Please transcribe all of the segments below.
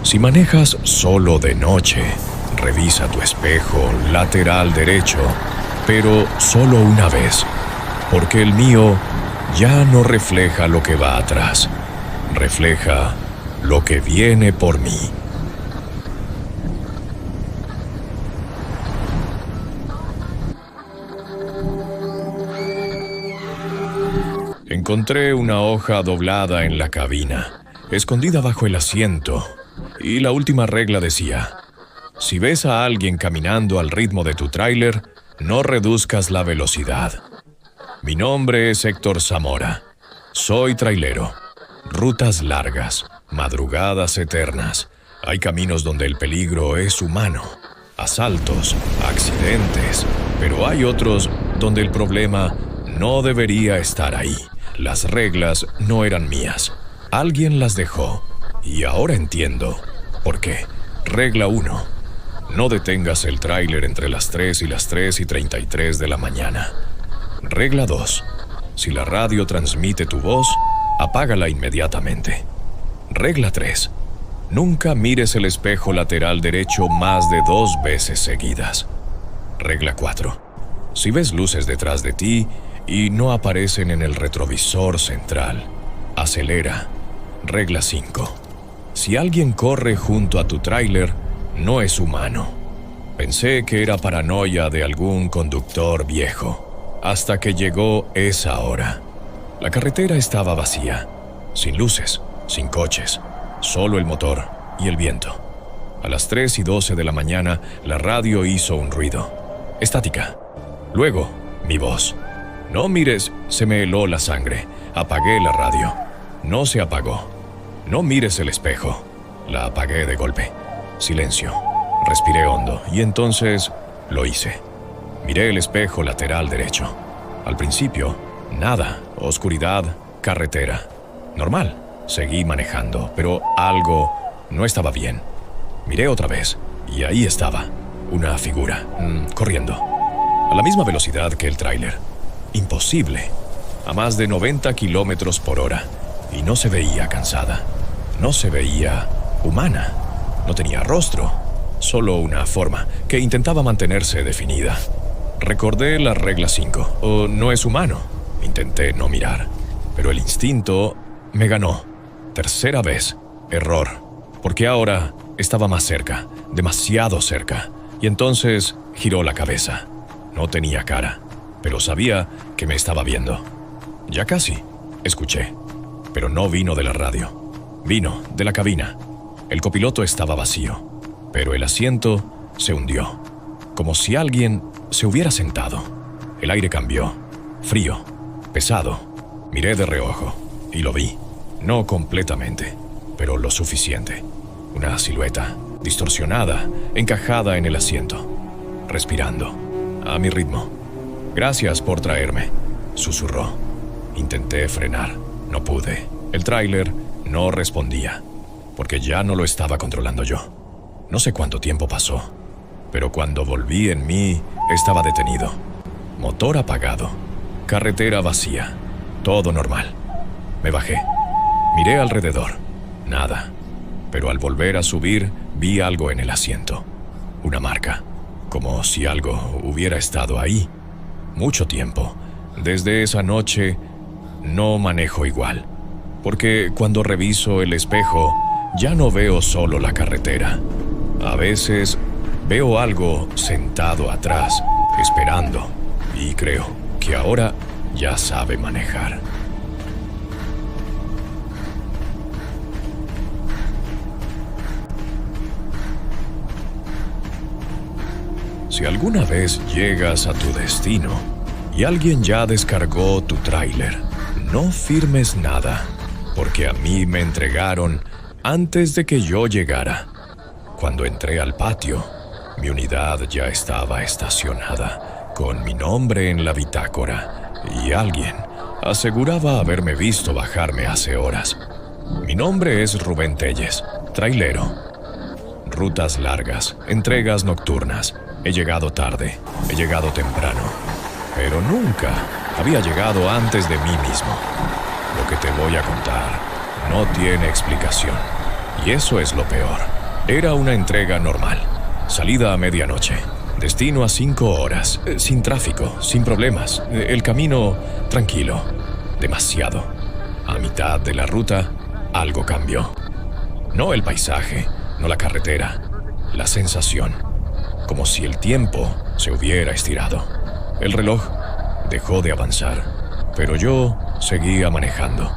Si manejas solo de noche, revisa tu espejo lateral derecho, pero solo una vez, porque el mío ya no refleja lo que va atrás, refleja lo que viene por mí. Encontré una hoja doblada en la cabina, escondida bajo el asiento, y la última regla decía: si ves a alguien caminando al ritmo de tu tráiler, no reduzcas la velocidad. Mi nombre es Héctor Zamora. Soy trailero. Rutas largas, madrugadas eternas. Hay caminos donde el peligro es humano. Asaltos, accidentes. Pero hay otros donde el problema no debería estar ahí. Las reglas no eran mías. Alguien las dejó. Y ahora entiendo por qué. Regla 1. No detengas el tráiler entre las 3 y las 3:33 de la mañana. Regla 2. Si la radio transmite tu voz, apágala inmediatamente. Regla 3. Nunca mires el espejo lateral derecho más de 2 veces seguidas. Regla 4. Si ves luces detrás de ti y no aparecen en el retrovisor central, acelera. Regla 5. Si alguien corre junto a tu tráiler, no es humano. Pensé que era paranoia de algún conductor viejo, hasta que llegó esa hora. La carretera estaba vacía, sin luces, sin coches, solo el motor y el viento. A las 3:12 de la mañana, la radio hizo un ruido. Estática. Luego, mi voz. No mires, se me heló la sangre. Apagué la radio. No se apagó. No mires el espejo. La apagué de golpe. Silencio. Respiré hondo y entonces lo hice. Miré el espejo lateral derecho. Al principio, nada, oscuridad, carretera. Normal. Seguí manejando, pero algo no estaba bien. Miré otra vez y ahí estaba, una figura, corriendo. A la misma velocidad que el tráiler. Imposible. A más de 90 kilómetros por hora. Y no se veía cansada. No se veía humana. No tenía rostro. Solo una forma que intentaba mantenerse definida. Recordé la regla 5. No es humano. Intenté no mirar. Pero el instinto me ganó. Tercera vez. Error. Porque ahora estaba más cerca. Demasiado cerca. Y entonces giró la cabeza. No tenía cara. Pero sabía que me estaba viendo. Ya casi. Escuché. Pero no vino de la radio. Vino de la cabina. El copiloto estaba vacío. Pero el asiento se hundió. Como si alguien se hubiera sentado. El aire cambió. Frío. Pesado. Miré de reojo. Y lo vi. No completamente. Pero lo suficiente. Una silueta. Distorsionada. Encajada en el asiento. Respirando. A mi ritmo. «Gracias por traerme», susurró. Intenté frenar. No pude. El tráiler no respondía. Porque ya no lo estaba controlando yo. No sé cuánto tiempo pasó. Pero cuando volví en mí, estaba detenido. Motor apagado. Carretera vacía. Todo normal. Me bajé. Miré alrededor. Nada. Pero al volver a subir, vi algo en el asiento. Una marca. Como si algo hubiera estado ahí. Mucho tiempo. Desde esa noche, no manejo igual. Porque cuando reviso el espejo, ya no veo solo la carretera. A veces veo algo sentado atrás, esperando. Y creo que ahora ya sabe manejar. Si alguna vez llegas a tu destino y alguien ya descargó tu tráiler, no firmes nada, porque a mí me entregaron antes de que yo llegara. Cuando entré al patio, mi unidad ya estaba estacionada, con mi nombre en la bitácora, y alguien aseguraba haberme visto bajarme hace horas. Mi nombre es Rubén Telles, trailero. Rutas largas, entregas nocturnas. He llegado tarde, he llegado temprano, pero nunca había llegado antes de mí mismo. Lo que te voy a contar no tiene explicación. Y eso es lo peor. Era una entrega normal. Salida a medianoche. Destino a 5 horas. Sin tráfico, sin problemas. El camino tranquilo. Demasiado. A mitad de la ruta, algo cambió. No el paisaje, no la carretera. La sensación. Como si el tiempo se hubiera estirado. El reloj dejó de avanzar, pero yo seguía manejando.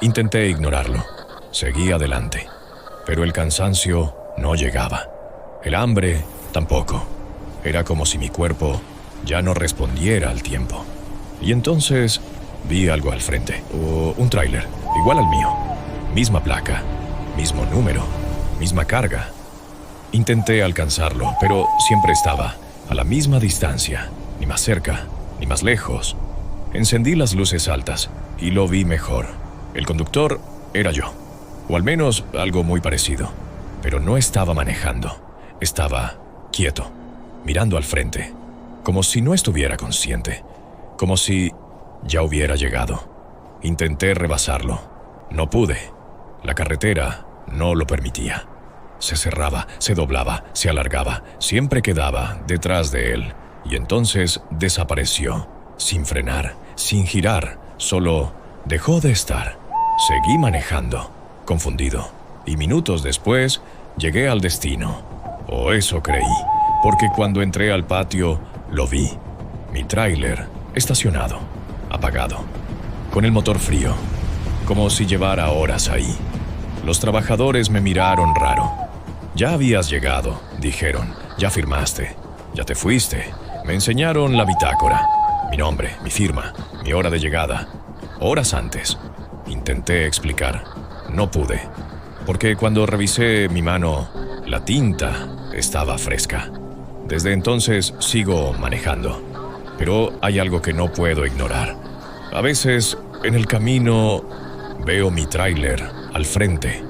Intenté ignorarlo. Seguí adelante. Pero el cansancio no llegaba. El hambre tampoco. Era como si mi cuerpo ya no respondiera al tiempo. Y entonces vi algo al frente. Un tráiler, igual al mío. Misma placa, mismo número, misma carga. Intenté alcanzarlo, pero siempre estaba a la misma distancia, ni más cerca, ni más lejos. Encendí las luces altas y lo vi mejor. El conductor era yo, o al menos algo muy parecido, pero no estaba manejando. Estaba quieto, mirando al frente, como si no estuviera consciente, como si ya hubiera llegado. Intenté rebasarlo. No pude. La carretera no lo permitía. Se cerraba, se doblaba, se alargaba, siempre quedaba detrás de él. Y entonces desapareció, sin frenar, sin girar, solo dejó de estar. Seguí manejando, confundido, y minutos después llegué al destino. O eso creí, porque cuando entré al patio lo vi. Mi tráiler estacionado, apagado, con el motor frío, como si llevara horas ahí. Los trabajadores me miraron raro. Ya habías llegado, dijeron, ya firmaste, ya te fuiste. Me enseñaron la bitácora, mi nombre, mi firma, mi hora de llegada, horas antes. Intenté explicar, no pude, porque cuando revisé mi mano, la tinta estaba fresca. Desde entonces sigo manejando, pero hay algo que no puedo ignorar. A veces, en el camino, veo mi tráiler al frente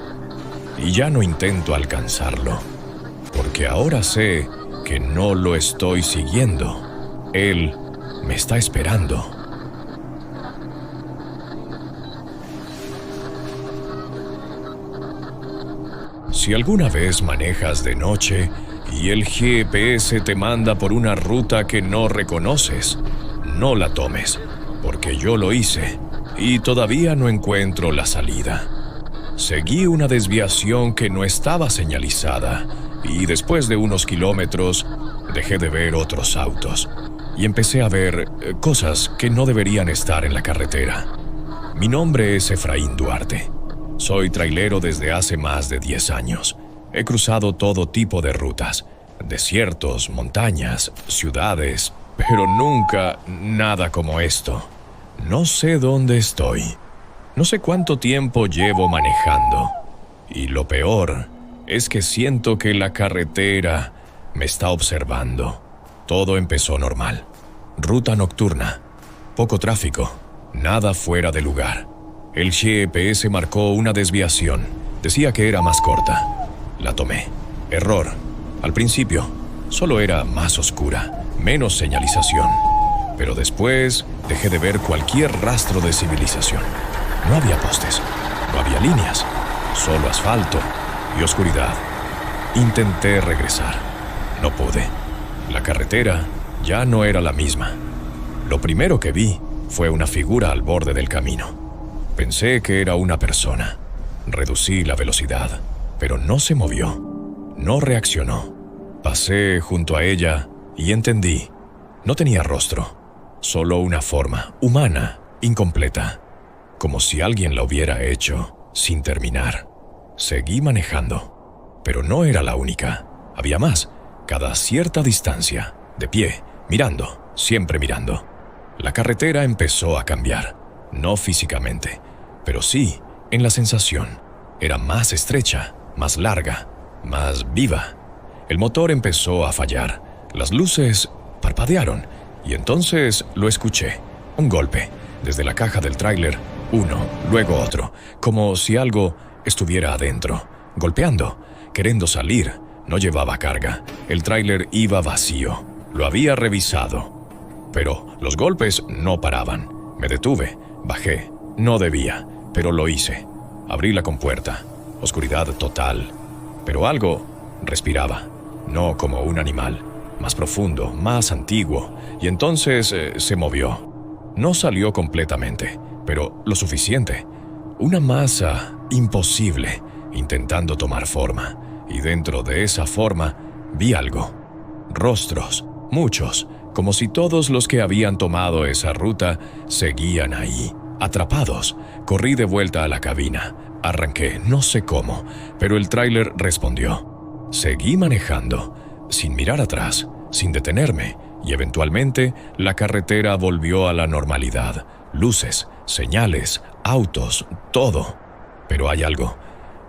y ya no intento alcanzarlo, porque ahora sé que no lo estoy siguiendo. Él me está esperando. Si alguna vez manejas de noche y el GPS te manda por una ruta que no reconoces, no la tomes, porque yo lo hice y todavía no encuentro la salida. Seguí una desviación que no estaba señalizada y después de unos kilómetros dejé de ver otros autos y empecé a ver cosas que no deberían estar en la carretera. Mi nombre es Efraín Duarte. Soy trailero desde hace más de 10 años. He cruzado todo tipo de rutas, desiertos, montañas, ciudades, pero nunca nada como esto. No sé dónde estoy. No sé cuánto tiempo llevo manejando. Y lo peor es que siento que la carretera me está observando. Todo empezó normal. Ruta nocturna. Poco tráfico. Nada fuera de lugar. El GPS marcó una desviación. Decía que era más corta. La tomé. Error. Al principio, solo era más oscura, menos señalización. Pero después dejé de ver cualquier rastro de civilización. No había postes, no había líneas, solo asfalto y oscuridad. Intenté regresar. No pude. La carretera ya no era la misma. Lo primero que vi fue una figura al borde del camino. Pensé que era una persona. Reducí la velocidad, pero no se movió. No reaccionó. Pasé junto a ella y entendí. No tenía rostro, solo una forma humana, incompleta, como si alguien la hubiera hecho sin terminar. Seguí manejando, pero no era la única. Había más, cada cierta distancia, de pie, mirando, siempre mirando. La carretera empezó a cambiar, no físicamente, pero sí en la sensación. Era más estrecha, más larga, más viva. El motor empezó a fallar, las luces parpadearon y entonces lo escuché. Un golpe, desde la caja del tráiler, uno, luego otro, como si algo estuviera adentro, golpeando, queriendo salir. No llevaba carga, el tráiler iba vacío, lo había revisado. Pero los golpes no paraban. Me detuve, bajé, no debía, pero lo hice. Abrí la compuerta, oscuridad total. Pero algo respiraba, no como un animal, más profundo, más antiguo, y entonces se movió. No salió completamente, pero lo suficiente. Una masa imposible intentando tomar forma, y dentro de esa forma vi algo. Rostros, muchos, como si todos los que habían tomado esa ruta seguían ahí, atrapados. Corrí de vuelta a la cabina. Arranqué, no sé cómo, pero el tráiler respondió. Seguí manejando, sin mirar atrás, sin detenerme, y eventualmente la carretera volvió a la normalidad. Luces, señales, autos, todo. Pero hay algo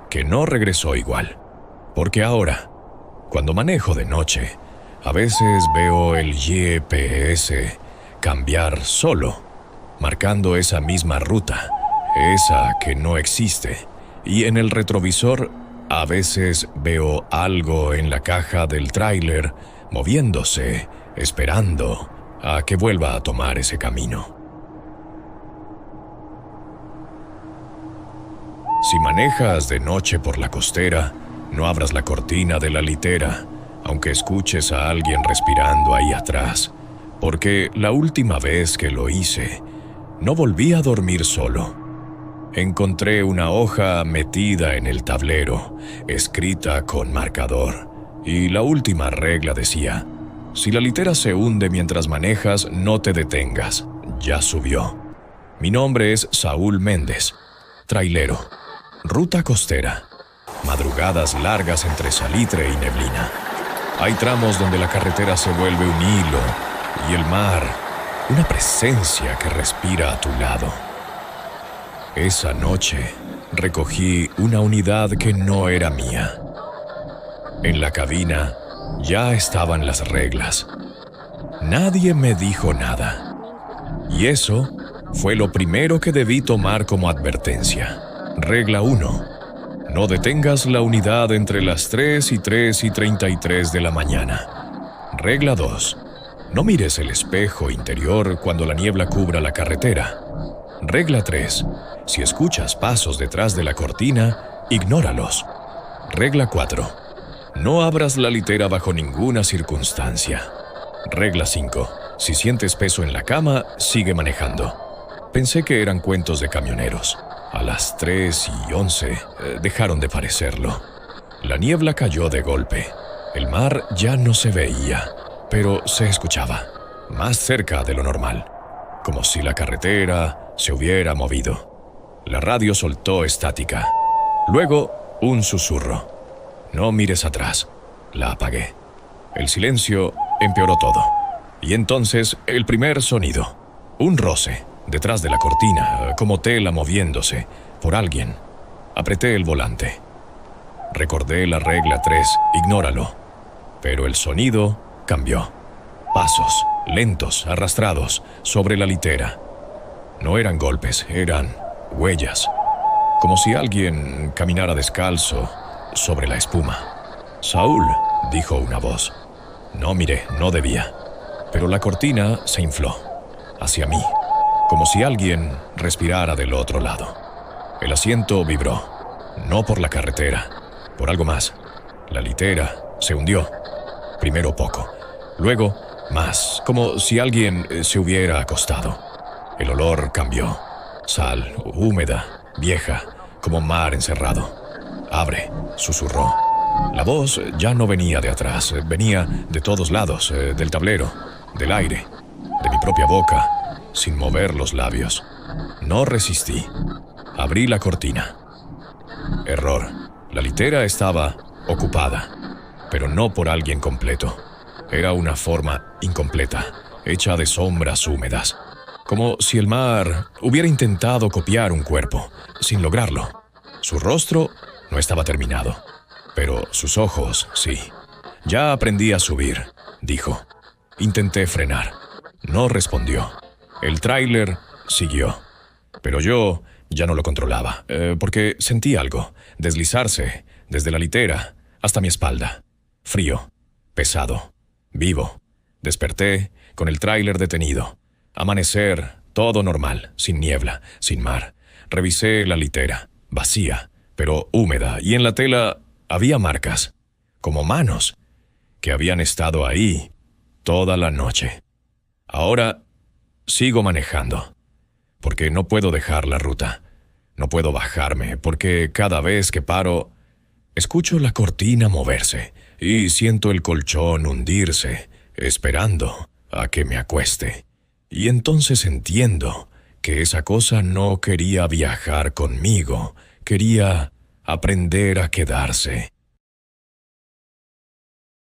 que no regresó igual. Porque ahora, cuando manejo de noche, a veces veo el GPS cambiar solo, marcando esa misma ruta, esa que no existe. Y en el retrovisor, a veces veo algo en la caja del tráiler moviéndose, esperando a que vuelva a tomar ese camino. Si manejas de noche por la costera, no abras la cortina de la litera, aunque escuches a alguien respirando ahí atrás, porque la última vez que lo hice, no volví a dormir solo. Encontré una hoja metida en el tablero, escrita con marcador, y la última regla decía: si la litera se hunde mientras manejas, no te detengas, ya subió. Mi nombre es Saúl Méndez, trailero, ruta costera, madrugadas largas entre salitre y neblina. Hay tramos donde la carretera se vuelve un hilo y el mar, una presencia que respira a tu lado. Esa noche recogí una unidad que no era mía. En la cabina ya estaban las reglas. Nadie me dijo nada. Y eso fue lo primero que debí tomar como advertencia. Regla 1. No detengas la unidad entre las 3 y 33 de la mañana. Regla 2. No mires el espejo interior cuando la niebla cubra la carretera. Regla 3. Si escuchas pasos detrás de la cortina, ignóralos. Regla 4. No abras la litera bajo ninguna circunstancia. Regla 5. Si sientes peso en la cama, sigue manejando. Pensé que eran cuentos de camioneros. A las 3:11 dejaron de parecerlo. La niebla cayó de golpe. El mar ya no se veía, pero se escuchaba, más cerca de lo normal, como si la carretera se hubiera movido. La radio soltó estática. Luego, un susurro. No mires atrás. La apagué. El silencio empeoró todo. Y entonces, el primer sonido. Un roce. Detrás de la cortina, como tela moviéndose, por alguien. Apreté el volante. Recordé la regla 3, ignóralo. Pero el sonido cambió. Pasos, lentos, arrastrados, sobre la litera. No eran golpes, eran huellas. Como si alguien caminara descalzo sobre la espuma. «Saúl», dijo una voz. No miré, no debía. Pero la cortina se infló, hacia mí, como si alguien respirara del otro lado. El asiento vibró, no por la carretera, por algo más. La litera se hundió, primero poco, luego más, como si alguien se hubiera acostado. El olor cambió, sal, húmeda, vieja, como mar encerrado. «Abre», susurró. La voz ya no venía de atrás, venía de todos lados, del tablero, del aire, de mi propia boca, sin mover los labios. No resistí. Abrí la cortina. Error. La litera estaba ocupada, pero no por alguien completo. Era una forma incompleta, hecha de sombras húmedas, como si el mar hubiera intentado copiar un cuerpo, sin lograrlo. Su rostro no estaba terminado, pero sus ojos sí. «Ya aprendí a subir», dijo. Intenté frenar. No respondió. El tráiler siguió, pero yo ya no lo controlaba, porque sentí algo deslizarse desde la litera hasta mi espalda. Frío, pesado, vivo. Desperté con el tráiler detenido. Amanecer, todo normal, sin niebla, sin mar. Revisé la litera, vacía, pero húmeda, y en la tela había marcas, como manos, que habían estado ahí toda la noche. Ahora sigo manejando, porque no puedo dejar la ruta. No puedo bajarme, porque cada vez que paro, escucho la cortina moverse y siento el colchón hundirse, esperando a que me acueste. Y entonces entiendo que esa cosa no quería viajar conmigo, quería aprender a quedarse.